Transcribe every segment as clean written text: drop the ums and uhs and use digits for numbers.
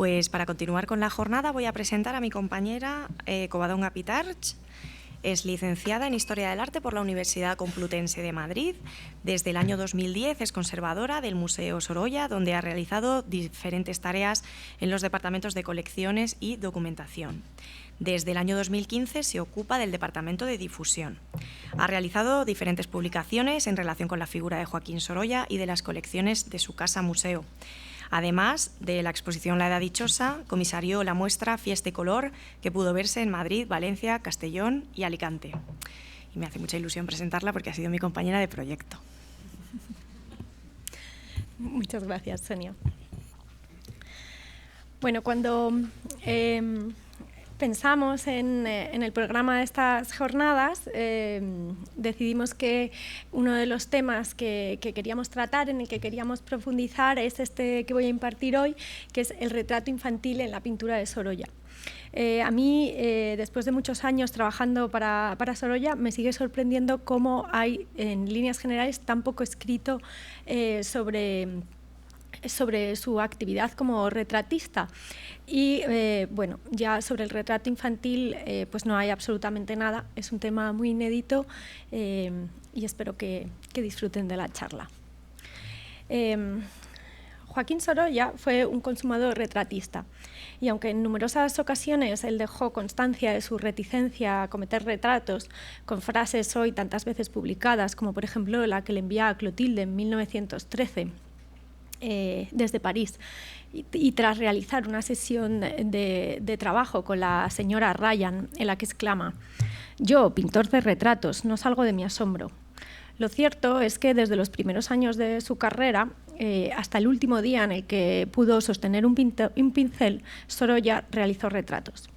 Pues para continuar con la jornada voy a presentar a mi compañera Covadonga Pitarch. Es licenciada en Historia del Arte por la Universidad Complutense de Madrid. Desde el año 2010 es conservadora del Museo Sorolla, donde ha realizado diferentes tareas en los departamentos de colecciones y documentación. Desde el año 2015 se ocupa del Departamento de Difusión. Ha realizado diferentes publicaciones en relación con la figura de Joaquín Sorolla y de las colecciones de su casa museo. Además de la exposición La Edad Dichosa, comisarió la muestra Fiesta y Color, que pudo verse en Madrid, Valencia, Castellón y Alicante. Y me hace mucha ilusión presentarla porque ha sido mi compañera de proyecto. Muchas gracias, Sonia. Bueno, cuando pensamos en el programa de estas jornadas, decidimos que uno de los temas que queríamos tratar, en el que queríamos profundizar, es este que voy a impartir hoy, que es el retrato infantil en la pintura de Sorolla. A mí, después de muchos años trabajando para Sorolla, me sigue sorprendiendo cómo hay, en líneas generales, tan poco escrito sobre su actividad como retratista. Y bueno, ya sobre el retrato infantil pues no hay absolutamente nada, es un tema muy inédito y espero que disfruten de la charla. Joaquín Sorolla fue un consumador retratista y aunque en numerosas ocasiones él dejó constancia de su reticencia a cometer retratos con frases hoy tantas veces publicadas, como por ejemplo la que le envía a Clotilde en 1913, desde París, y tras realizar una sesión de trabajo con la señora Ryan, en la que exclama: «Yo, pintor de retratos, no salgo de mi asombro». Lo cierto es que desde los primeros años de su carrera hasta el último día en el que pudo sostener un pincel, Sorolla realizó retratos.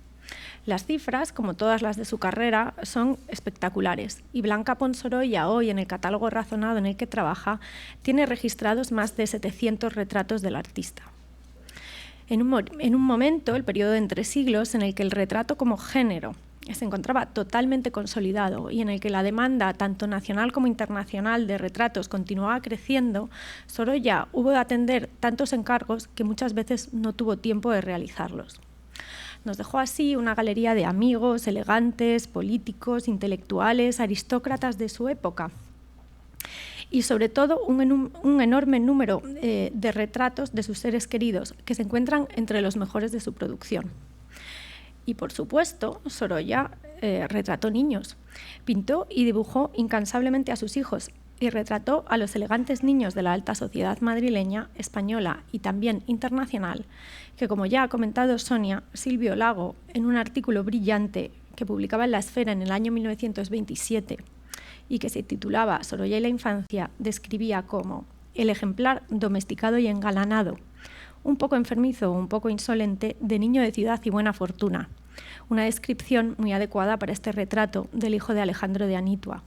Las cifras, como todas las de su carrera, son espectaculares y Blanca Pons Sorolla, hoy en el catálogo razonado en el que trabaja, tiene registrados más de 700 retratos del artista. En un momento, el periodo de entre siglos, en el que el retrato como género se encontraba totalmente consolidado y en el que la demanda, tanto nacional como internacional, de retratos continuaba creciendo, Sorolla hubo de atender tantos encargos que muchas veces no tuvo tiempo de realizarlos. Nos dejó así una galería de amigos, elegantes, políticos, intelectuales, aristócratas de su época y sobre todo un enorme número de retratos de sus seres queridos que se encuentran entre los mejores de su producción. Y por supuesto, Sorolla retrató niños, pintó y dibujó incansablemente a sus hijos y retrató a los elegantes niños de la alta sociedad madrileña, española y también internacional, que, como ya ha comentado Sonia, Silvio Lago, en un artículo brillante que publicaba en La Esfera en el año 1927 y que se titulaba Sorolla y la infancia, describía como el ejemplar domesticado y engalanado, un poco enfermizo o un poco insolente, de niño de ciudad y buena fortuna, una descripción muy adecuada para este retrato del hijo de Alejandro de Anitua.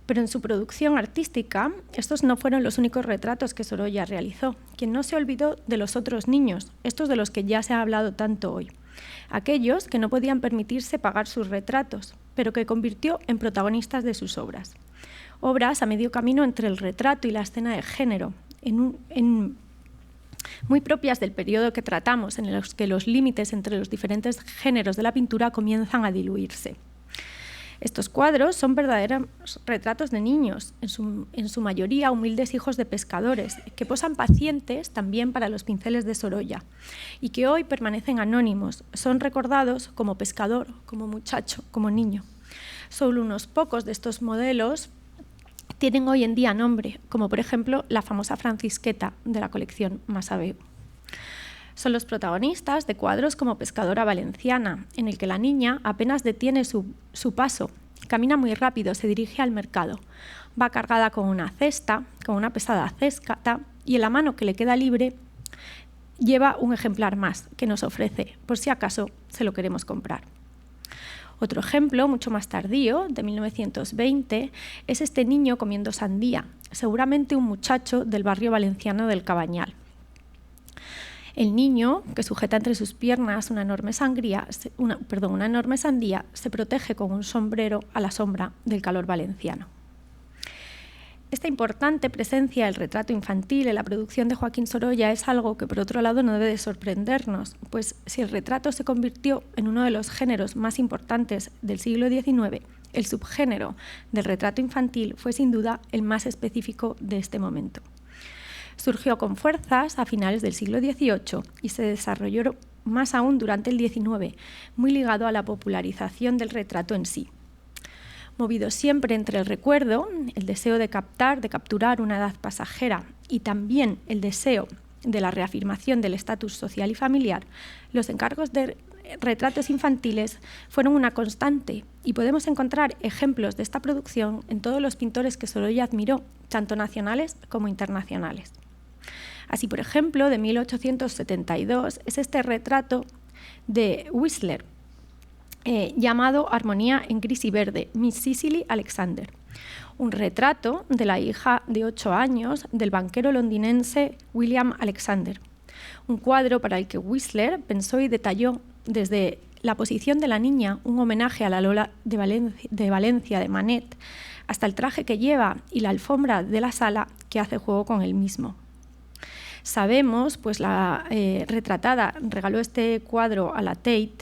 Pero en su producción artística, estos no fueron los únicos retratos que Sorolla realizó, quien no se olvidó de los otros niños, estos de los que ya se ha hablado tanto hoy, aquellos que no podían permitirse pagar sus retratos, pero que convirtió en protagonistas de sus obras. Obras a medio camino entre el retrato y la escena de género, muy propias del periodo que tratamos, en los que los límites entre los diferentes géneros de la pintura comienzan a diluirse. Estos cuadros son verdaderos retratos de niños, en su mayoría humildes hijos de pescadores, que posan pacientes también para los pinceles de Sorolla y que hoy permanecen anónimos, son recordados como pescador, como muchacho, como niño. Solo unos pocos de estos modelos tienen hoy en día nombre, como por ejemplo la famosa Francisqueta de la colección Masaveu. Son los protagonistas de cuadros como Pescadora Valenciana, en el que la niña apenas detiene su paso, camina muy rápido, se dirige al mercado, va cargada con una cesta, con una pesada cesta, y en la mano que le queda libre lleva un ejemplar más que nos ofrece, por si acaso se lo queremos comprar. Otro ejemplo, mucho más tardío, de 1920, es este niño comiendo sandía, seguramente un muchacho del barrio valenciano del Cabañal. El niño, que sujeta entre sus piernas una enorme sandía, se protege con un sombrero a la sombra del calor valenciano. Esta importante presencia del retrato infantil en la producción de Joaquín Sorolla es algo que, por otro lado, no debe de sorprendernos, pues si el retrato se convirtió en uno de los géneros más importantes del siglo XIX, el subgénero del retrato infantil fue sin duda el más específico de este momento. Surgió con fuerzas a finales del siglo XVIII y se desarrolló más aún durante el XIX, muy ligado a la popularización del retrato en sí. Movido siempre entre el recuerdo, el deseo de capturar una edad pasajera y también el deseo de la reafirmación del estatus social y familiar, los encargos de retratos infantiles fueron una constante y podemos encontrar ejemplos de esta producción en todos los pintores que Sorolla admiró, tanto nacionales como internacionales. Así, por ejemplo, de 1872 es este retrato de Whistler, llamado Armonía en gris y verde, Miss Cicely Alexander, un retrato de la hija de 8 años del banquero londinense William Alexander, un cuadro para el que Whistler pensó y detalló desde la posición de la niña, un homenaje a la Lola de Valencia de Manet, hasta el traje que lleva y la alfombra de la sala que hace juego con el mismo. Sabemos, pues la retratada regaló este cuadro a la Tate,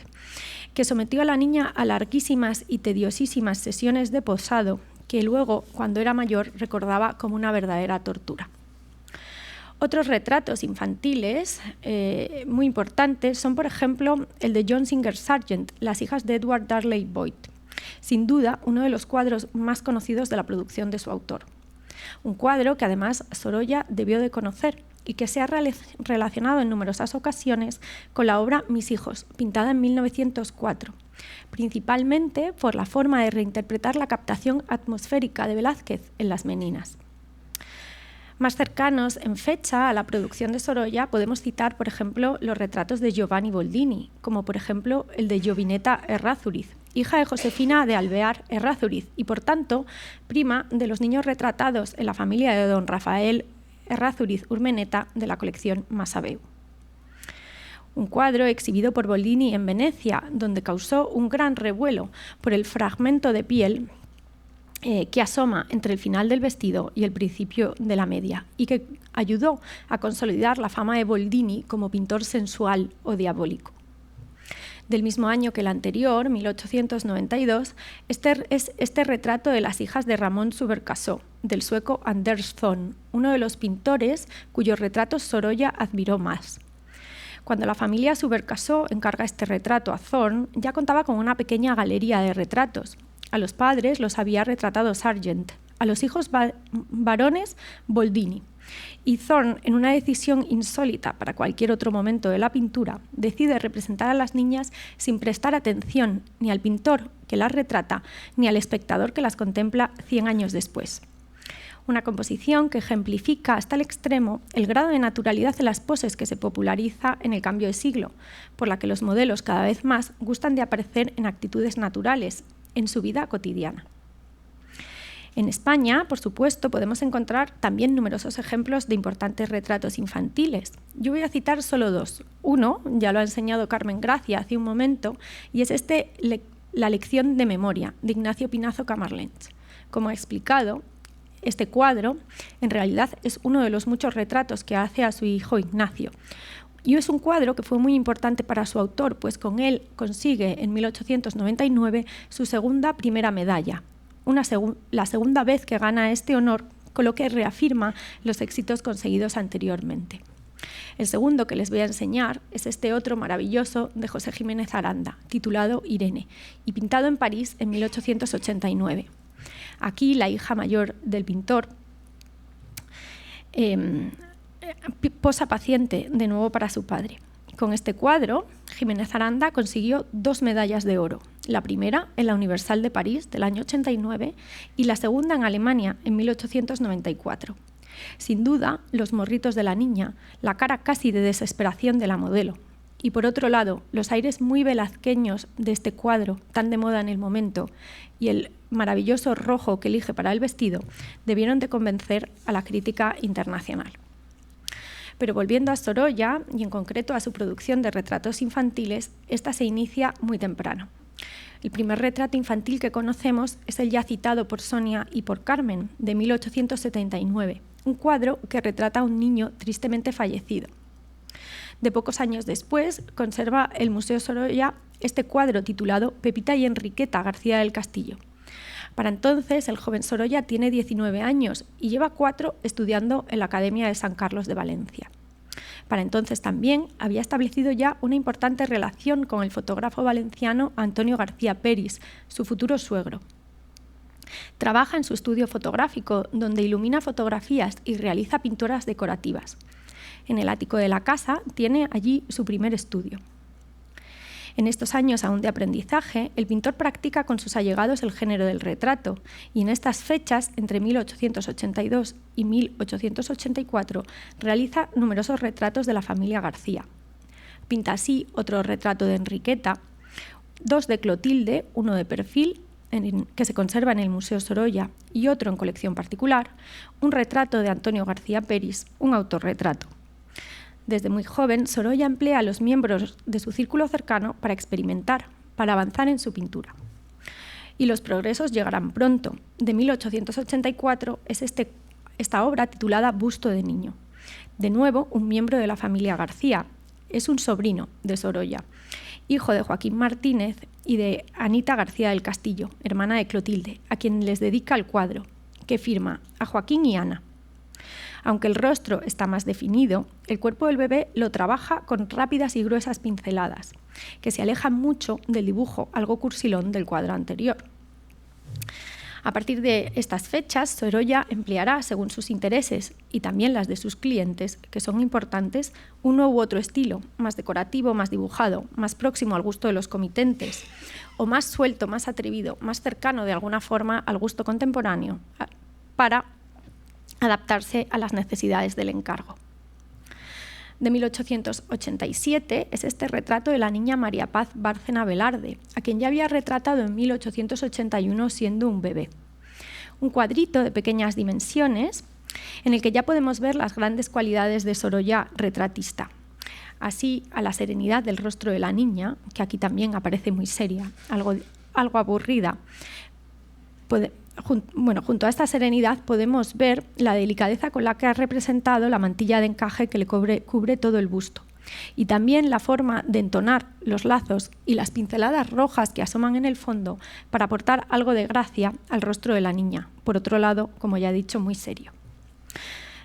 que sometió a la niña a larguísimas y tediosísimas sesiones de posado, que luego, cuando era mayor, recordaba como una verdadera tortura. Otros retratos infantiles muy importantes son, por ejemplo, el de John Singer Sargent, Las hijas de Edward Darley Boyd, sin duda uno de los cuadros más conocidos de la producción de su autor. Un cuadro que además Sorolla debió de conocer y que se ha relacionado en numerosas ocasiones con la obra Mis hijos, pintada en 1904, principalmente por la forma de reinterpretar la captación atmosférica de Velázquez en Las Meninas. Más cercanos en fecha a la producción de Sorolla podemos citar, por ejemplo, los retratos de Giovanni Boldini, como por ejemplo el de Giovinetta Errázuriz, hija de Josefina de Alvear Errázuriz y, por tanto, prima de los niños retratados en la familia de don Rafael Errázuriz Urmeneta de la colección Massabeu. Un cuadro exhibido por Boldini en Venecia, donde causó un gran revuelo por el fragmento de piel que asoma entre el final del vestido y el principio de la media, y que ayudó a consolidar la fama de Boldini como pintor sensual o diabólico. Del mismo año que el anterior, 1892, es este retrato de las hijas de Ramón Subercaseaux, del sueco Anders Zorn, uno de los pintores cuyos retratos Sorolla admiró más. Cuando la familia Subercaseaux encarga este retrato a Zorn, ya contaba con una pequeña galería de retratos. A los padres los había retratado Sargent, a los hijos varones Boldini. Y Zorn, en una decisión insólita para cualquier otro momento de la pintura, decide representar a las niñas sin prestar atención ni al pintor que las retrata ni al espectador que las contempla 100 años después. Una composición que ejemplifica hasta el extremo el grado de naturalidad de las poses que se populariza en el cambio de siglo, por la que los modelos cada vez más gustan de aparecer en actitudes naturales, en su vida cotidiana. En España, por supuesto, podemos encontrar también numerosos ejemplos de importantes retratos infantiles. Yo voy a citar solo dos. Uno, ya lo ha enseñado Carmen Gracia hace un momento, y es La lección de memoria, de Ignacio Pinazo Camarlench. Como he explicado, este cuadro en realidad es uno de los muchos retratos que hace a su hijo Ignacio. Y es un cuadro que fue muy importante para su autor, pues con él consigue en 1899 su primera medalla, la segunda vez que gana este honor, con lo que reafirma los éxitos conseguidos anteriormente. El segundo que les voy a enseñar es este otro maravilloso de José Jiménez Aranda, titulado Irene, y pintado en París en 1889. Aquí la hija mayor del pintor posa paciente de nuevo para su padre. Con este cuadro, Jiménez Aranda consiguió 2 medallas de oro, la primera en la Universal de París del año 89 y la segunda en Alemania en 1894. Sin duda, los morritos de la niña, la cara casi de desesperación de la modelo y, por otro lado, los aires muy velazqueños de este cuadro, tan de moda en el momento, y el maravilloso rojo que elige para el vestido, debieron de convencer a la crítica internacional. Pero volviendo a Sorolla, y en concreto a su producción de retratos infantiles, esta se inicia muy temprano. El primer retrato infantil que conocemos es el ya citado por Sonia y por Carmen, de 1879, un cuadro que retrata a un niño tristemente fallecido. De pocos años después, conserva el Museo Sorolla este cuadro titulado Pepita y Enriqueta García del Castillo. Para entonces, el joven Sorolla tiene 19 años y lleva 4 estudiando en la Academia de San Carlos de Valencia. Para entonces también había establecido ya una importante relación con el fotógrafo valenciano Antonio García Peris, su futuro suegro. Trabaja en su estudio fotográfico, donde ilumina fotografías y realiza pinturas decorativas. En el ático de la casa tiene allí su primer estudio. En estos años aún de aprendizaje, el pintor practica con sus allegados el género del retrato y en estas fechas, entre 1882 y 1884, realiza numerosos retratos de la familia García. Pinta así otro retrato de Enriqueta, 2 de Clotilde, uno de perfil, que se conserva en el Museo Sorolla, y otro en colección particular, un retrato de Antonio García Peris, un autorretrato. Desde muy joven, Sorolla emplea a los miembros de su círculo cercano para experimentar, para avanzar en su pintura. Y los progresos llegarán pronto. De 1884 es esta obra titulada Busto de niño. De nuevo, un miembro de la familia García. Es un sobrino de Sorolla, hijo de Joaquín Martínez y de Anita García del Castillo, hermana de Clotilde, a quien les dedica el cuadro, que firma a Joaquín y Ana. Aunque el rostro está más definido, el cuerpo del bebé lo trabaja con rápidas y gruesas pinceladas, que se alejan mucho del dibujo algo cursilón del cuadro anterior. A partir de estas fechas, Sorolla empleará, según sus intereses y también las de sus clientes, que son importantes, uno u otro estilo, más decorativo, más dibujado, más próximo al gusto de los comitentes, o más suelto, más atrevido, más cercano de alguna forma al gusto contemporáneo, para adaptarse a las necesidades del encargo. De 1887 es este retrato de la niña María Paz Bárcena Velarde, a quien ya había retratado en 1881 siendo un bebé. Un cuadrito de pequeñas dimensiones en el que ya podemos ver las grandes cualidades de Sorolla retratista. Así, a la serenidad del rostro de la niña, que aquí también aparece muy seria, algo aburrida, junto a esta serenidad podemos ver la delicadeza con la que ha representado la mantilla de encaje que le cubre todo el busto y también la forma de entonar los lazos y las pinceladas rojas que asoman en el fondo para aportar algo de gracia al rostro de la niña, por otro lado, como ya he dicho, muy serio.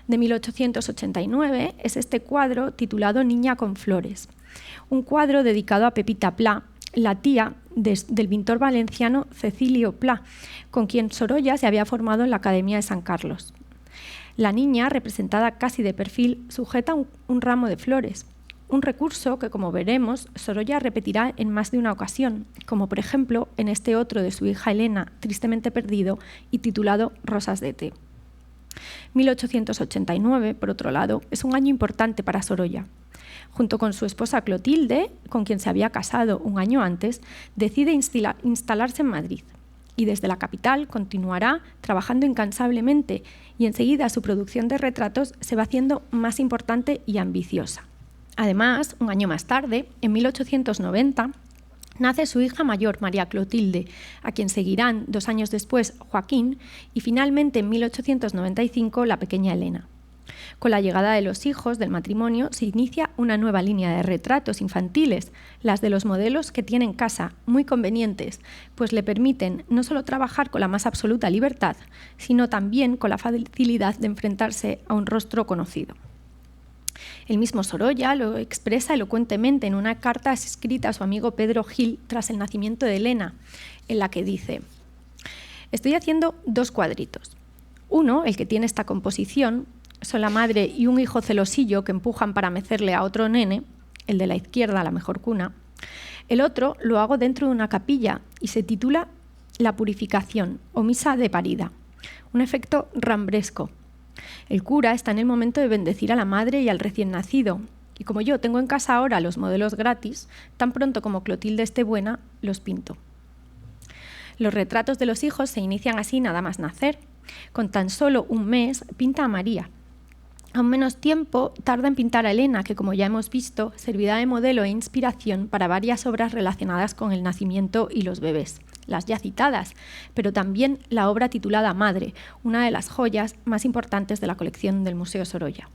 De 1889 es este cuadro titulado Niña con flores, un cuadro dedicado a Pepita Pla, la tía del pintor valenciano Cecilio Pla, con quien Sorolla se había formado en la Academia de San Carlos. La niña, representada casi de perfil, sujeta un ramo de flores, un recurso que, como veremos, Sorolla repetirá en más de una ocasión, como por ejemplo en este otro de su hija Elena, tristemente perdido y titulado Rosas de té. 1889, por otro lado, es un año importante para Sorolla. Junto con su esposa Clotilde, con quien se había casado un año antes, decide instalarse en Madrid y desde la capital continuará trabajando incansablemente y enseguida su producción de retratos se va haciendo más importante y ambiciosa. Además, un año más tarde, en 1890, nace su hija mayor, María Clotilde, a quien seguirán 2 años después Joaquín y finalmente en 1895 la pequeña Elena. Con la llegada de los hijos del matrimonio se inicia una nueva línea de retratos infantiles, las de los modelos que tiene en casa, muy convenientes, pues le permiten no solo trabajar con la más absoluta libertad, sino también con la facilidad de enfrentarse a un rostro conocido. El mismo Sorolla lo expresa elocuentemente en una carta escrita a su amigo Pedro Gil tras el nacimiento de Elena, en la que dice: «Estoy haciendo 2 cuadritos. Uno, el que tiene esta composición, son la madre y un hijo celosillo que empujan para mecerle a otro nene, el de la izquierda, la mejor cuna. El otro lo hago dentro de una capilla y se titula La Purificación o Misa de Parida, un efecto rambresco. El cura está en el momento de bendecir a la madre y al recién nacido, y como yo tengo en casa ahora los modelos gratis, tan pronto como Clotilde esté buena, los pinto». Los retratos de los hijos se inician así nada más nacer. Con tan solo un mes pinta a María. Aún menos tiempo tarda en pintar a Elena, que como ya hemos visto, servirá de modelo e inspiración para varias obras relacionadas con el nacimiento y los bebés, las ya citadas, pero también la obra titulada Madre, una de las joyas más importantes de la colección del Museo Sorolla.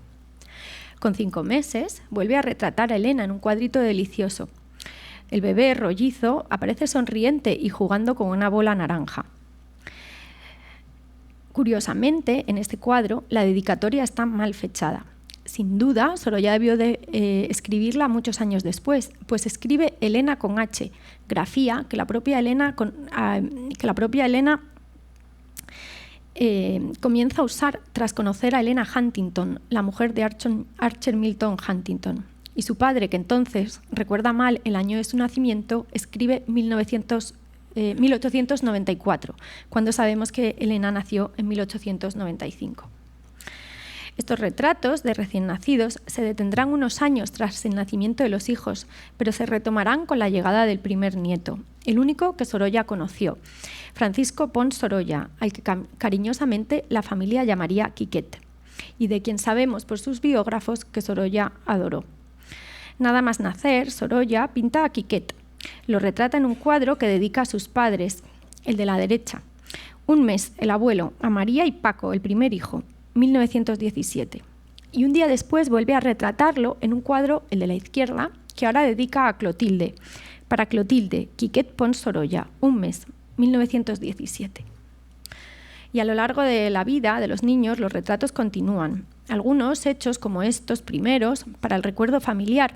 Con 5 meses, vuelve a retratar a Elena en un cuadrito delicioso. El bebé rollizo aparece sonriente y jugando con una bola naranja. Curiosamente, en este cuadro, la dedicatoria está mal fechada. Sin duda, Sorolla debió de escribirla muchos años después, pues escribe Elena con H, grafía que la propia Elena comienza a usar tras conocer a Elena Huntington, la mujer de Archer Milton Huntington. Y su padre, que entonces recuerda mal el año de su nacimiento, escribe 1894, cuando sabemos que Elena nació en 1895. Estos retratos de recién nacidos se detendrán unos años tras el nacimiento de los hijos, pero se retomarán con la llegada del primer nieto, el único que Sorolla conoció, Francisco Pons Sorolla, al que cariñosamente la familia llamaría Quiquet, y de quien sabemos por sus biógrafos que Sorolla adoró. Nada más nacer, Sorolla pinta a Quiquet. Lo retrata en un cuadro que dedica a sus padres, el de la derecha. Un mes, el abuelo, a María y Paco, el primer hijo, 1917. Y un día después vuelve a retratarlo en un cuadro, el de la izquierda, que ahora dedica a Clotilde. Para Clotilde, Quiquet Pons Sorolla, un mes, 1917. Y a lo largo de la vida de los niños, los retratos continúan. Algunos hechos, como estos primeros, para el recuerdo familiar,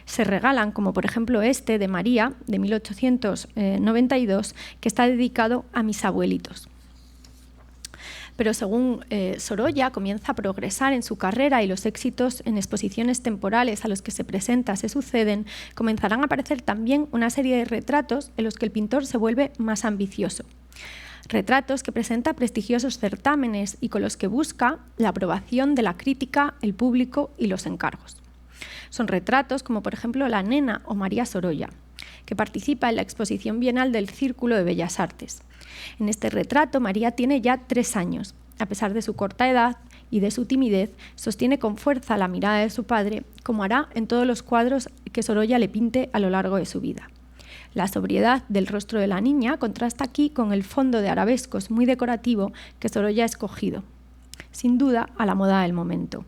se regalan, como por ejemplo este de María, de 1892, que está dedicado a mis abuelitos. Pero según Sorolla comienza a progresar en su carrera y los éxitos en exposiciones temporales a los que se presenta se suceden, comenzarán a aparecer también una serie de retratos en los que el pintor se vuelve más ambicioso. Retratos que presenta prestigiosos certámenes y con los que busca la aprobación de la crítica, el público y los encargos. Son retratos como por ejemplo La Nena o María Sorolla, que participa en la exposición bienal del Círculo de Bellas Artes. En este retrato María tiene ya 3 años. A pesar de su corta edad y de su timidez, sostiene con fuerza la mirada de su padre, como hará en todos los cuadros que Sorolla le pinte a lo largo de su vida. La sobriedad del rostro de la niña contrasta aquí con el fondo de arabescos muy decorativo que Sorolla ha escogido, sin duda a la moda del momento.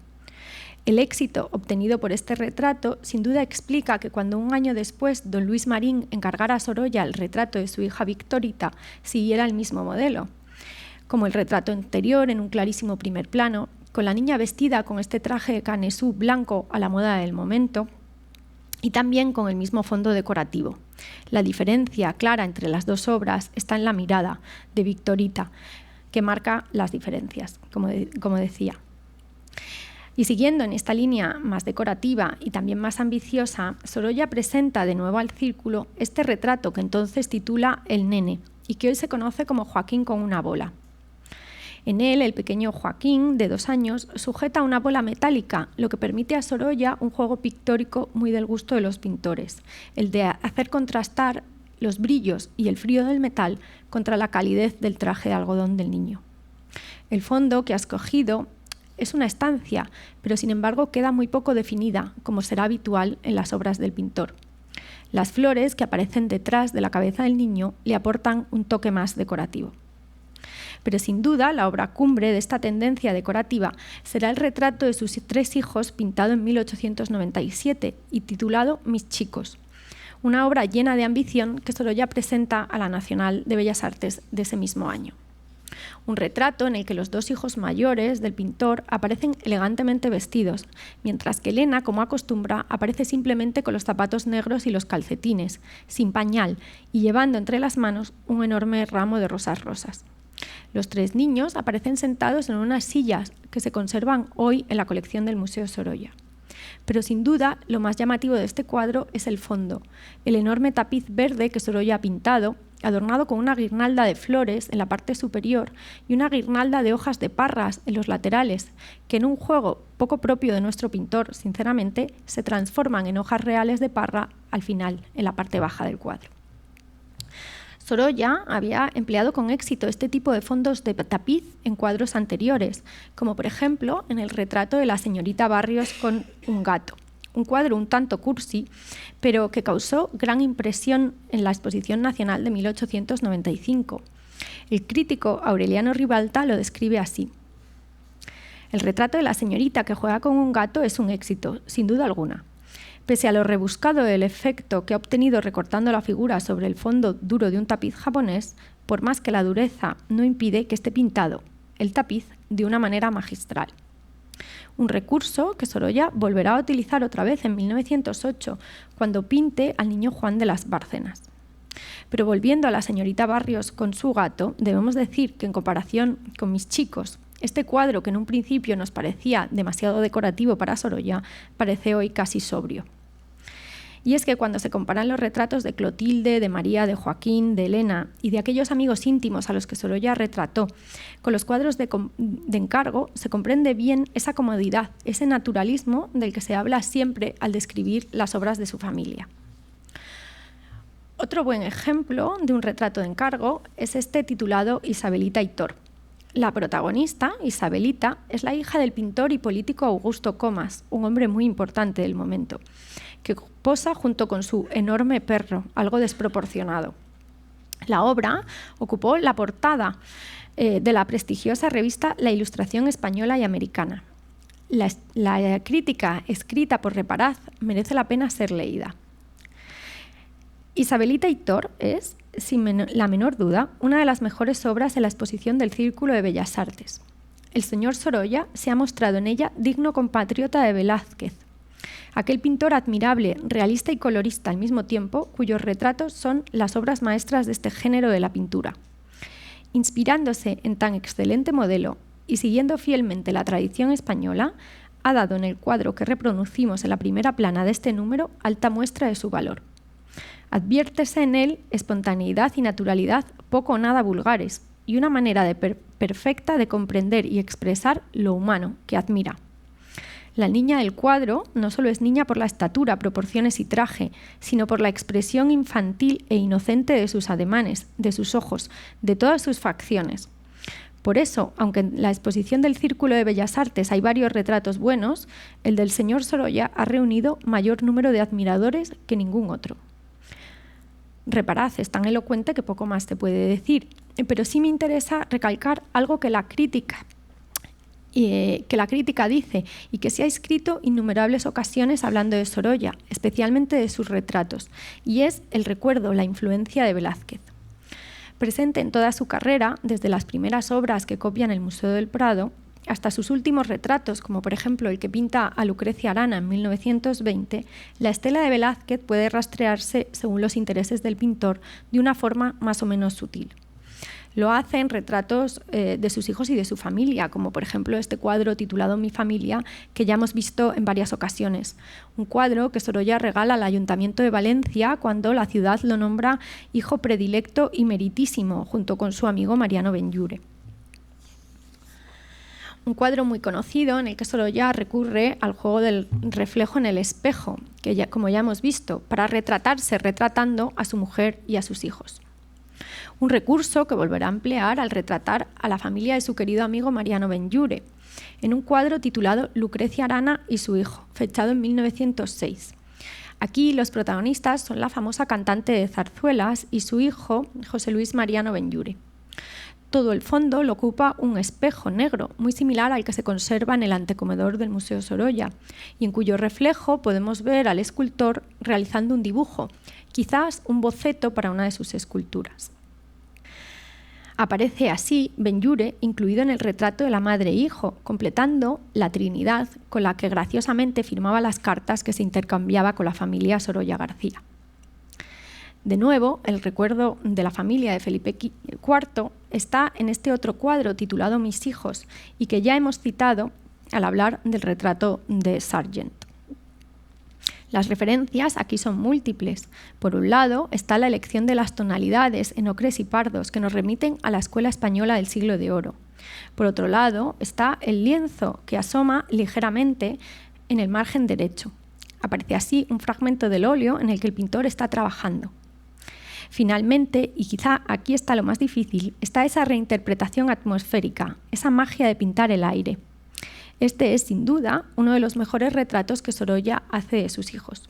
El éxito obtenido por este retrato sin duda explica que cuando un año después don Luis Marín encargara a Sorolla el retrato de su hija Victorita, siguiera el mismo modelo. Como el retrato anterior en un clarísimo primer plano, con la niña vestida con este traje de canesú blanco a la moda del momento y también con el mismo fondo decorativo. La diferencia clara entre las dos obras está en la mirada de Victorita, que marca las diferencias, como decía. Y siguiendo en esta línea más decorativa y también más ambiciosa, Sorolla presenta de nuevo al círculo este retrato que entonces titula El Nene y que hoy se conoce como Joaquín con una bola. En él, el pequeño Joaquín, de 2 años, sujeta una bola metálica, lo que permite a Sorolla un juego pictórico muy del gusto de los pintores, el de hacer contrastar los brillos y el frío del metal contra la calidez del traje de algodón del niño. El fondo que ha escogido es una estancia, pero sin embargo queda muy poco definida, como será habitual en las obras del pintor. Las flores que aparecen detrás de la cabeza del niño le aportan un toque más decorativo. Pero sin duda la obra cumbre de esta tendencia decorativa será el retrato de sus 3 hijos pintado en 1897 y titulado Mis chicos, una obra llena de ambición que Sorolla presenta a la Nacional de Bellas Artes de ese mismo año. Un retrato en el que los 2 hijos mayores del pintor aparecen elegantemente vestidos, mientras que Elena, como acostumbra, aparece simplemente con los zapatos negros y los calcetines, sin pañal y llevando entre las manos un enorme ramo de rosas rosas. Los 3 niños aparecen sentados en unas sillas que se conservan hoy en la colección del Museo Sorolla. Pero sin duda lo más llamativo de este cuadro es el fondo, el enorme tapiz verde que Sorolla ha pintado, adornado con una guirnalda de flores en la parte superior y una guirnalda de hojas de parras en los laterales, que en un juego poco propio de nuestro pintor, sinceramente, se transforman en hojas reales de parra al final, en la parte baja del cuadro. Sorolla había empleado con éxito este tipo de fondos de tapiz en cuadros anteriores, como por ejemplo en el retrato de la señorita Barrios con un gato, un cuadro un tanto cursi, pero que causó gran impresión en la Exposición Nacional de 1895. El crítico Aureliano Ribalta lo describe así: el retrato de la señorita que juega con un gato es un éxito, sin duda alguna. Pese a lo rebuscado del efecto que ha obtenido recortando la figura sobre el fondo duro de un tapiz japonés, por más que la dureza no impide que esté pintado el tapiz de una manera magistral. Un recurso que Sorolla volverá a utilizar otra vez en 1908, cuando pinte al niño Juan de las Bárcenas. Pero volviendo a la señorita Barrios con su gato, debemos decir que en comparación con Mis chicos, este cuadro, que en un principio nos parecía demasiado decorativo para Sorolla, parece hoy casi sobrio. Y es que cuando se comparan los retratos de Clotilde, de María, de Joaquín, de Elena y de aquellos amigos íntimos a los que Sorolla retrató, con los cuadros de encargo, se comprende bien esa comodidad, ese naturalismo del que se habla siempre al describir las obras de su familia. Otro buen ejemplo de un retrato de encargo es este titulado Isabelita Hitor. La protagonista, Isabelita, es la hija del pintor y político Augusto Comas, un hombre muy importante del momento, que posa junto con su enorme perro, algo desproporcionado. La obra ocupó la portada de la prestigiosa revista La Ilustración Española y Americana. La crítica escrita por Reparaz merece la pena ser leída. Isabelita Hitor es, sin la menor duda, una de las mejores obras en la exposición del Círculo de Bellas Artes. El señor Sorolla se ha mostrado en ella digno compatriota de Velázquez, aquel pintor admirable, realista y colorista al mismo tiempo, cuyos retratos son las obras maestras de este género de la pintura. Inspirándose en tan excelente modelo y siguiendo fielmente la tradición española, ha dado en el cuadro que reproducimos en la primera plana de este número alta muestra de su valor. Adviértese en él espontaneidad y naturalidad poco o nada vulgares y una manera perfecta de comprender y expresar lo humano que admira. La niña del cuadro no solo es niña por la estatura, proporciones y traje, sino por la expresión infantil e inocente de sus ademanes, de sus ojos, de todas sus facciones. Por eso, aunque en la exposición del Círculo de Bellas Artes hay varios retratos buenos, el del señor Sorolla ha reunido mayor número de admiradores que ningún otro. Reparaz es tan elocuente que poco más te puede decir, pero sí me interesa recalcar algo que la crítica dice y que se ha escrito innumerables ocasiones hablando de Sorolla, especialmente de sus retratos, y es el recuerdo, la influencia de Velázquez. Presente en toda su carrera, desde las primeras obras que copian el Museo del Prado, hasta sus últimos retratos, como por ejemplo el que pinta a Lucrecia Arana en 1920, la estela de Velázquez puede rastrearse según los intereses del pintor de una forma más o menos sutil. Lo hace en retratos de sus hijos y de su familia, como por ejemplo este cuadro titulado Mi familia, que ya hemos visto en varias ocasiones. Un cuadro que Sorolla regala al Ayuntamiento de Valencia cuando la ciudad lo nombra hijo predilecto y meritísimo, junto con su amigo Mariano Benlliure. Un cuadro muy conocido en el que Sorolla recurre al juego del reflejo en el espejo, que ya, como ya hemos visto, para retratarse retratando a su mujer y a sus hijos. Un recurso que volverá a emplear al retratar a la familia de su querido amigo Mariano Benlliure, en un cuadro titulado Lucrecia Arana y su hijo, fechado en 1906. Aquí los protagonistas son la famosa cantante de zarzuelas y su hijo, José Luis Mariano Benlliure. Todo el fondo lo ocupa un espejo negro, muy similar al que se conserva en el antecomedor del Museo Sorolla, y en cuyo reflejo podemos ver al escultor realizando un dibujo, quizás un boceto para una de sus esculturas. Aparece así Benlliure incluido en el retrato de la madre e hijo, completando la Trinidad con la que graciosamente firmaba las cartas que se intercambiaba con la familia Sorolla García. De nuevo, el recuerdo de la familia de Felipe IV está en este otro cuadro titulado Mis hijos y que ya hemos citado al hablar del retrato de Sargent. Las referencias aquí son múltiples. Por un lado está la elección de las tonalidades en ocres y pardos que nos remiten a la escuela española del siglo de oro. Por otro lado está el lienzo que asoma ligeramente en el margen derecho. Aparece así un fragmento del óleo en el que el pintor está trabajando. Finalmente, y quizá aquí está lo más difícil, está esa reinterpretación atmosférica, esa magia de pintar el aire. Este es, sin duda, uno de los mejores retratos que Sorolla hace de sus hijos.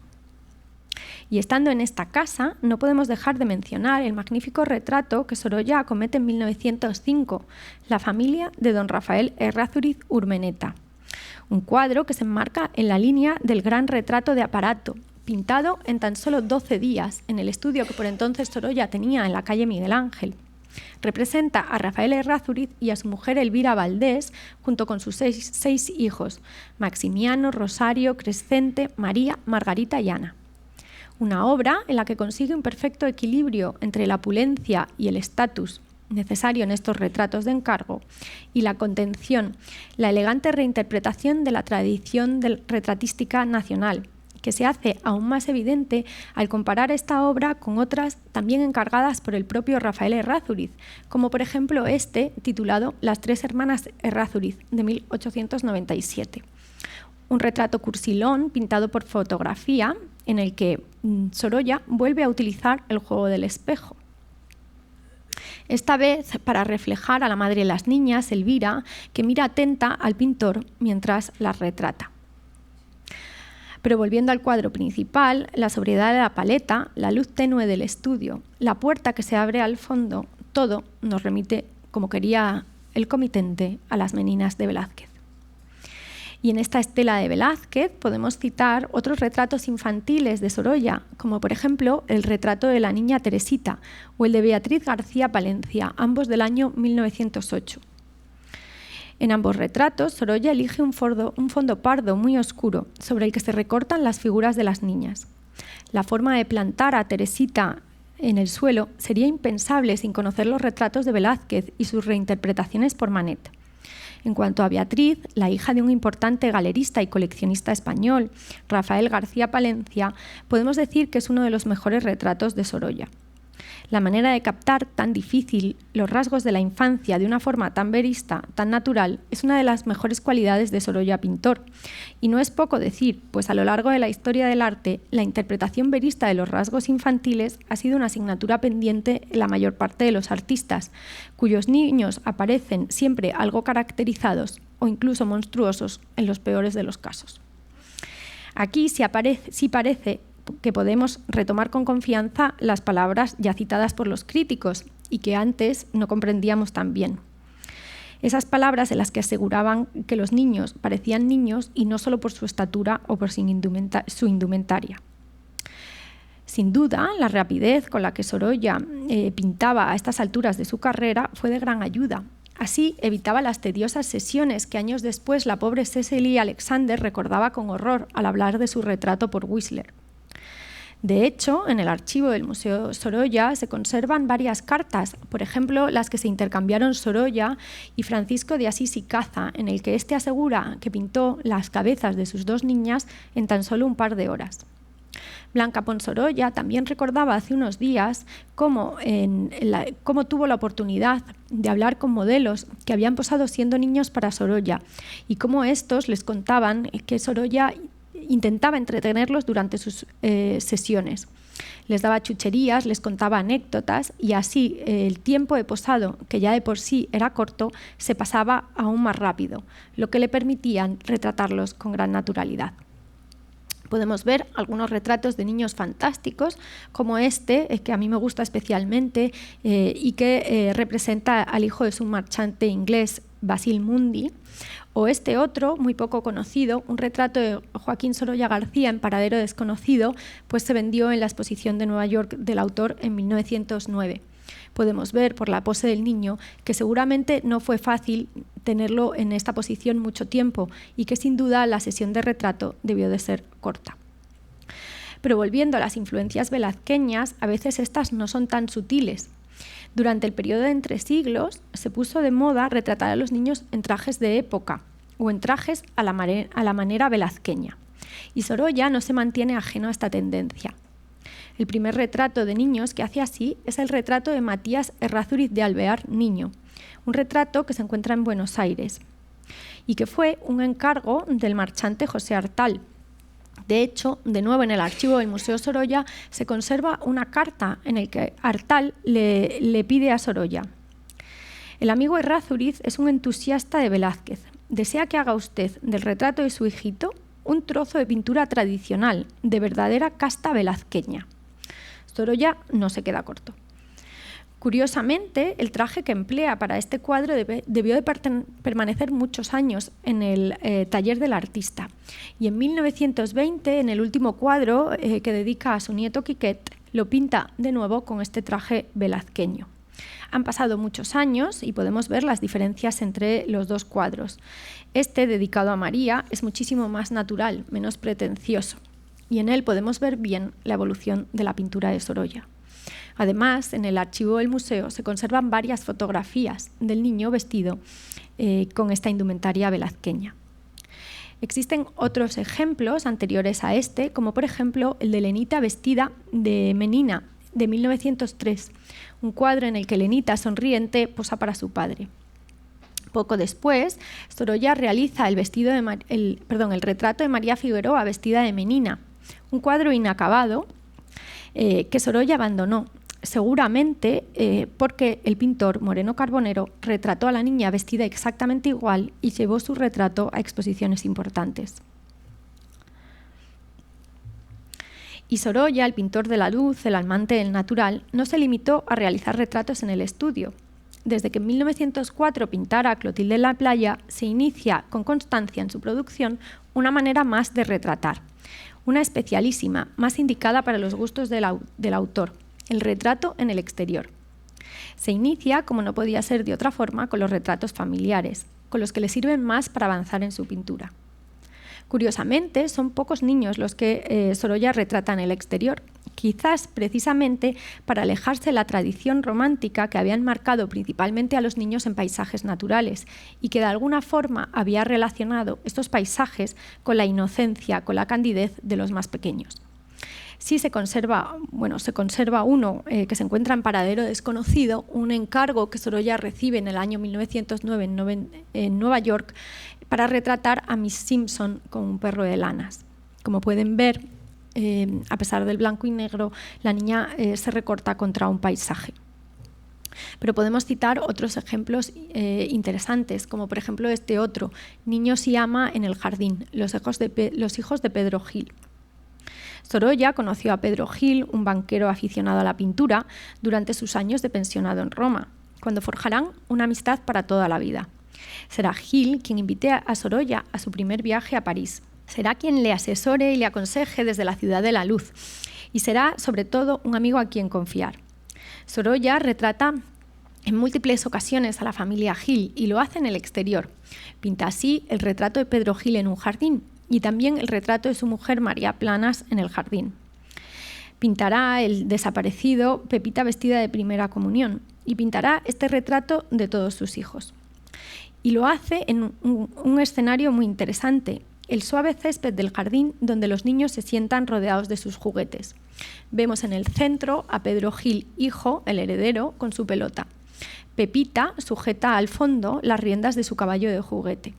Y estando en esta casa, no podemos dejar de mencionar el magnífico retrato que Sorolla acomete en 1905, La familia de don Rafael Errázuriz Urmeneta. Un cuadro que se enmarca en la línea del gran retrato de aparato, pintado en tan solo 12 días en el estudio que por entonces Sorolla tenía en la calle Miguel Ángel. Representa a Rafael Errázuriz y a su mujer Elvira Valdés, junto con sus seis hijos, Maximiano, Rosario, Crescente, María, Margarita y Ana. Una obra en la que consigue un perfecto equilibrio entre la opulencia y el estatus necesario en estos retratos de encargo y la contención, la elegante reinterpretación de la tradición retratística nacional, que se hace aún más evidente al comparar esta obra con otras también encargadas por el propio Rafael Errázuriz, como por ejemplo este, titulado Las tres hermanas Errázuriz, de 1897. Un retrato cursilón pintado por fotografía en el que Sorolla vuelve a utilizar el juego del espejo. Esta vez para reflejar a la madre de las niñas, Elvira, que mira atenta al pintor mientras las retrata. Pero volviendo al cuadro principal, la sobriedad de la paleta, la luz tenue del estudio, la puerta que se abre al fondo, todo nos remite, como quería el comitente, a las meninas de Velázquez. Y en esta estela de Velázquez podemos citar otros retratos infantiles de Sorolla, como por ejemplo el retrato de la niña Teresita o el de Beatriz García Palencia, ambos del año 1908. En ambos retratos, Sorolla elige un fondo pardo muy oscuro, sobre el que se recortan las figuras de las niñas. La forma de plantar a Teresita en el suelo sería impensable sin conocer los retratos de Velázquez y sus reinterpretaciones por Manet. En cuanto a Beatriz, la hija de un importante galerista y coleccionista español, Rafael García Palencia, podemos decir que es uno de los mejores retratos de Sorolla. La manera de captar tan difícil los rasgos de la infancia de una forma tan verista, tan natural, es una de las mejores cualidades de Sorolla pintor. Y no es poco decir, pues a lo largo de la historia del arte, la interpretación verista de los rasgos infantiles ha sido una asignatura pendiente en la mayor parte de los artistas, cuyos niños aparecen siempre algo caracterizados o incluso monstruosos en los peores de los casos. Aquí sí parece que podemos retomar con confianza las palabras ya citadas por los críticos y que antes no comprendíamos tan bien. Esas palabras en las que aseguraban que los niños parecían niños y no solo por su estatura o por su indumentaria. Sin duda, la rapidez con la que Sorolla pintaba a estas alturas de su carrera fue de gran ayuda. Así evitaba las tediosas sesiones que años después la pobre Cecily Alexander recordaba con horror al hablar de su retrato por Whistler. De hecho, en el archivo del Museo Sorolla se conservan varias cartas, por ejemplo, las que se intercambiaron Sorolla y Francisco de Asís y Caza, en el que éste asegura que pintó las cabezas de sus dos niñas en tan solo un par de horas. Blanca Pons Sorolla también recordaba hace unos días cómo tuvo la oportunidad de hablar con modelos que habían posado siendo niños para Sorolla y cómo estos les contaban que Sorolla intentaba entretenerlos durante sus sesiones. Les daba chucherías, les contaba anécdotas y así el tiempo de posado, que ya de por sí era corto, se pasaba aún más rápido, lo que le permitían retratarlos con gran naturalidad. Podemos ver algunos retratos de niños fantásticos, como este, que a mí me gusta especialmente y que representa al hijo de su marchante inglés, Basil Mundy, o este otro, muy poco conocido, un retrato de Joaquín Sorolla García en paradero desconocido, pues se vendió en la exposición de Nueva York del autor en 1909. Podemos ver por la pose del niño que seguramente no fue fácil tenerlo en esta posición mucho tiempo y que sin duda la sesión de retrato debió de ser corta. Pero volviendo a las influencias velazqueñas, a veces estas no son tan sutiles. Durante el periodo de entre siglos se puso de moda retratar a los niños en trajes de época o en trajes a la manera velazqueña. Y Sorolla no se mantiene ajeno a esta tendencia. El primer retrato de niños que hace así es el retrato de Matías Errázuriz de Alvear, niño, un retrato que se encuentra en Buenos Aires y que fue un encargo del marchante José Artal. De hecho, de nuevo en el archivo del Museo Sorolla se conserva una carta en la que Artal le pide a Sorolla: el amigo Errázuriz es un entusiasta de Velázquez. Desea que haga usted del retrato de su hijito un trozo de pintura tradicional, de verdadera casta velazqueña. Sorolla no se queda corto. Curiosamente, el traje que emplea para este cuadro debió de permanecer muchos años en el taller del artista. Y en 1920, en el último cuadro que dedica a su nieto Quiquet, lo pinta de nuevo con este traje velazqueño. Han pasado muchos años y podemos ver las diferencias entre los dos cuadros. Este, dedicado a María, es muchísimo más natural, menos pretencioso. Y en él podemos ver bien la evolución de la pintura de Sorolla. Además, en el archivo del museo se conservan varias fotografías del niño vestido con esta indumentaria velazqueña. Existen otros ejemplos anteriores a este, como por ejemplo el de Lenita vestida de menina, de 1903, un cuadro en el que Lenita, sonriente, posa para su padre. Poco después, Sorolla realiza el retrato de María Figueroa vestida de menina, un cuadro inacabado que Sorolla abandonó, seguramente porque el pintor Moreno Carbonero retrató a la niña vestida exactamente igual y llevó su retrato a exposiciones importantes. Y Sorolla, el pintor de la luz, el amante del natural, no se limitó a realizar retratos en el estudio. Desde que en 1904 pintara a Clotilde en la playa, se inicia con constancia en su producción una manera más de retratar, una especialísima, más indicada para los gustos del autor, el retrato en el exterior. Se inicia, como no podía ser de otra forma, con los retratos familiares, con los que le sirven más para avanzar en su pintura. Curiosamente, son pocos niños los que Sorolla retrata en el exterior, quizás precisamente para alejarse de la tradición romántica que había enmarcado principalmente a los niños en paisajes naturales y que de alguna forma había relacionado estos paisajes con la inocencia, con la candidez de los más pequeños. Sí se conserva uno que se encuentra en paradero desconocido, un encargo que Sorolla recibe en el año 1909 en Nueva York para retratar a Miss Simpson con un perro de lanas. Como pueden ver, a pesar del blanco y negro, la niña se recorta contra un paisaje. Pero podemos citar otros ejemplos interesantes, como por ejemplo este otro, Niños y ama en el jardín, los hijos de Pedro Gil. Sorolla conoció a Pedro Gil, un banquero aficionado a la pintura, durante sus años de pensionado en Roma, cuando forjarán una amistad para toda la vida. Será Gil quien invite a Sorolla a su primer viaje a París. Será quien le asesore y le aconseje desde la ciudad de la luz. Y será, sobre todo, un amigo a quien confiar. Sorolla retrata en múltiples ocasiones a la familia Gil y lo hace en el exterior. Pinta así el retrato de Pedro Gil en un jardín y también el retrato de su mujer María Planas en el jardín. Pintará el desaparecido Pepita vestida de primera comunión y pintará este retrato de todos sus hijos. Y lo hace en un escenario muy interesante, el suave césped del jardín donde los niños se sientan rodeados de sus juguetes. Vemos en el centro a Pedro Gil, hijo, el heredero, con su pelota. Pepita sujeta al fondo las riendas de su caballo de juguete.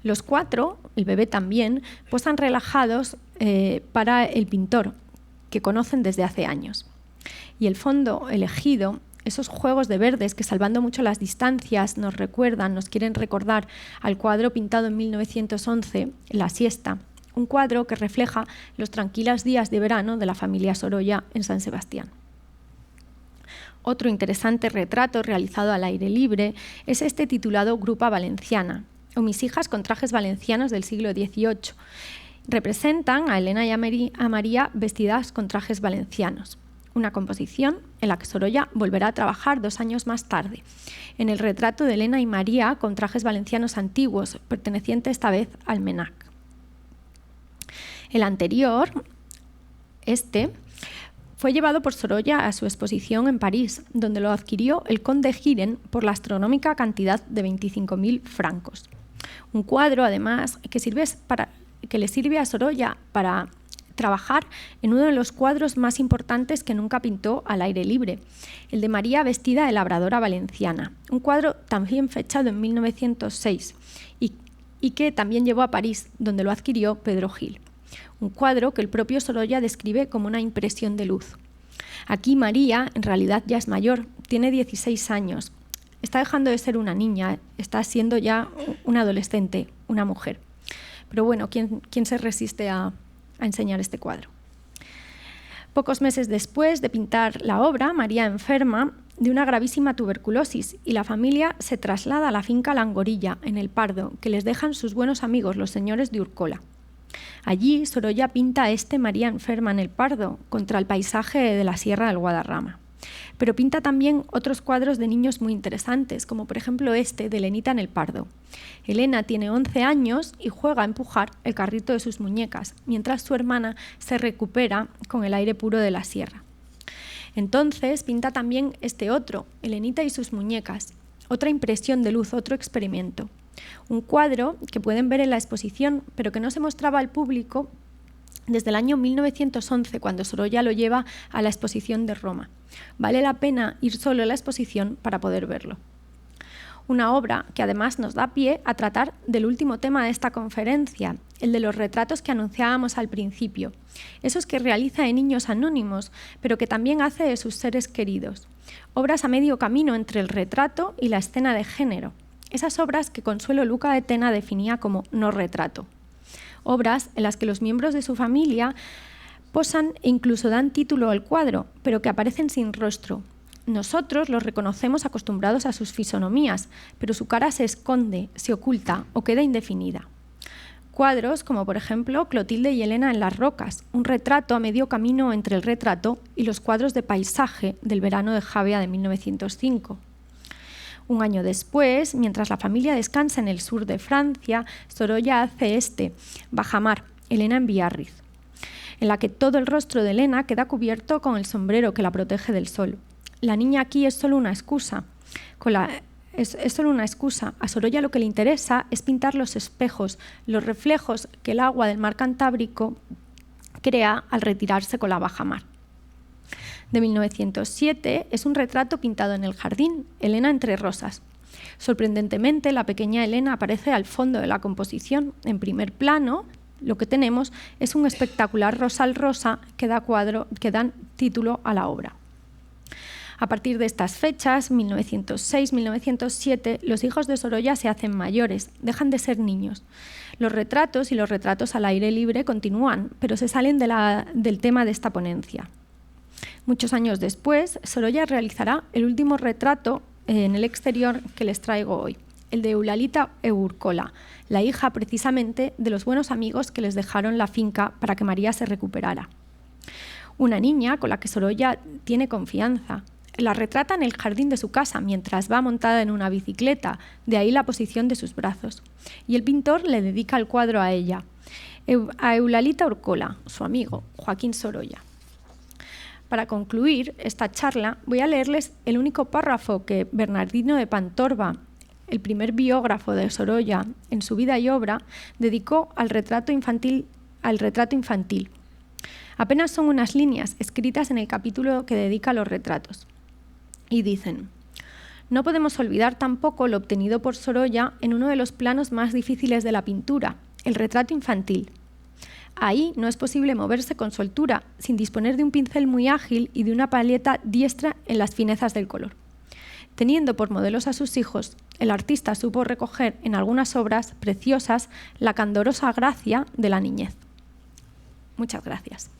Los cuatro, el bebé también, posan relajados para el pintor, que conocen desde hace años. Y el fondo elegido, esos juegos de verdes que, salvando mucho las distancias, nos quieren recordar al cuadro pintado en 1911, La siesta, un cuadro que refleja los tranquilos días de verano de la familia Sorolla en San Sebastián. Otro interesante retrato realizado al aire libre es este titulado Grupa Valenciana, o Mis hijas con trajes valencianos del siglo XVIII. Representan a Elena y a María vestidas con trajes valencianos. Una composición en la que Sorolla volverá a trabajar 2 años más tarde, en el retrato de Elena y María con trajes valencianos antiguos, perteneciente esta vez al Menac. El anterior, fue llevado por Sorolla a su exposición en París, donde lo adquirió el conde Giren por la astronómica cantidad de 25.000 francos. Un cuadro, además, que le sirve a Sorolla para trabajar en uno de los cuadros más importantes que nunca pintó al aire libre, el de María vestida de labradora valenciana, un cuadro también fechado en 1906 y que también llevó a París, donde lo adquirió Pedro Gil. un cuadro que el propio Sorolla describe como una impresión de luz. Aquí María, en realidad, ya es mayor, tiene 16 años. Está dejando de ser una niña, está siendo ya una adolescente, una mujer. Pero bueno, ¿quién se resiste a enseñar este cuadro? Pocos meses después de pintar la obra, María enferma de una gravísima tuberculosis y la familia se traslada a la finca Langorilla, en El Pardo, que les dejan sus buenos amigos, los señores de Urcola. Allí Sorolla pinta a María enferma en El Pardo, contra el paisaje de la Sierra del Guadarrama. Pero pinta también otros cuadros de niños muy interesantes, como por ejemplo este de Elenita en El Pardo. Elena tiene 11 años y juega a empujar el carrito de sus muñecas, mientras su hermana se recupera con el aire puro de la sierra. Entonces pinta también este otro, Elenita y sus muñecas, otra impresión de luz, otro experimento. Un cuadro que pueden ver en la exposición, pero que no se mostraba al público desde el año 1911, cuando Sorolla lo lleva a la exposición de Roma. Vale la pena ir solo a la exposición para poder verlo. Una obra que además nos da pie a tratar del último tema de esta conferencia, el de los retratos que anunciábamos al principio, esos que realiza de niños anónimos, pero que también hace de sus seres queridos. Obras a medio camino entre el retrato y la escena de género. Esas obras que Consuelo Luca de Tena definía como no retrato. Obras en las que los miembros de su familia posan e incluso dan título al cuadro, pero que aparecen sin rostro. Nosotros los reconocemos acostumbrados a sus fisonomías, pero su cara se esconde, se oculta o queda indefinida. Cuadros como, por ejemplo, Clotilde y Elena en las rocas, un retrato a medio camino entre el retrato y los cuadros de paisaje del verano de Javea de 1905. Un año después, mientras la familia descansa en el sur de Francia, Sorolla hace Bajamar, Elena en Biarritz, en la que todo el rostro de Elena queda cubierto con el sombrero que la protege del sol. La niña aquí es solo una excusa. Es solo una excusa. A Sorolla lo que le interesa es pintar los espejos, los reflejos que el agua del mar Cantábrico crea al retirarse con la bajamar. De 1907 es un retrato pintado en el jardín, Elena entre rosas. Sorprendentemente, la pequeña Elena aparece al fondo de la composición. En primer plano, lo que tenemos es un espectacular rosal rosa que dan título a la obra. A partir de estas fechas, 1906-1907, los hijos de Sorolla se hacen mayores, dejan de ser niños. Los retratos y los retratos al aire libre continúan, pero se salen del tema de esta ponencia. Muchos años después, Sorolla realizará el último retrato en el exterior que les traigo hoy, el de Eulalita Urcola, la hija precisamente de los buenos amigos que les dejaron la finca para que María se recuperara. Una niña con la que Sorolla tiene confianza. La retrata en el jardín de su casa mientras va montada en una bicicleta, de ahí la posición de sus brazos. Y el pintor le dedica el cuadro a ella, a Eulalita Urcola, su amigo, Joaquín Sorolla. Para concluir esta charla, voy a leerles el único párrafo que Bernardino de Pantorva, el primer biógrafo de Sorolla, en su vida y obra, dedicó al retrato infantil. Apenas son unas líneas escritas en el capítulo que dedica a los retratos. Y dicen: no podemos olvidar tampoco lo obtenido por Sorolla en uno de los planos más difíciles de la pintura, el retrato infantil. Ahí no es posible moverse con soltura, sin disponer de un pincel muy ágil y de una paleta diestra en las finezas del color. Teniendo por modelos a sus hijos, el artista supo recoger en algunas obras preciosas la candorosa gracia de la niñez. Muchas gracias.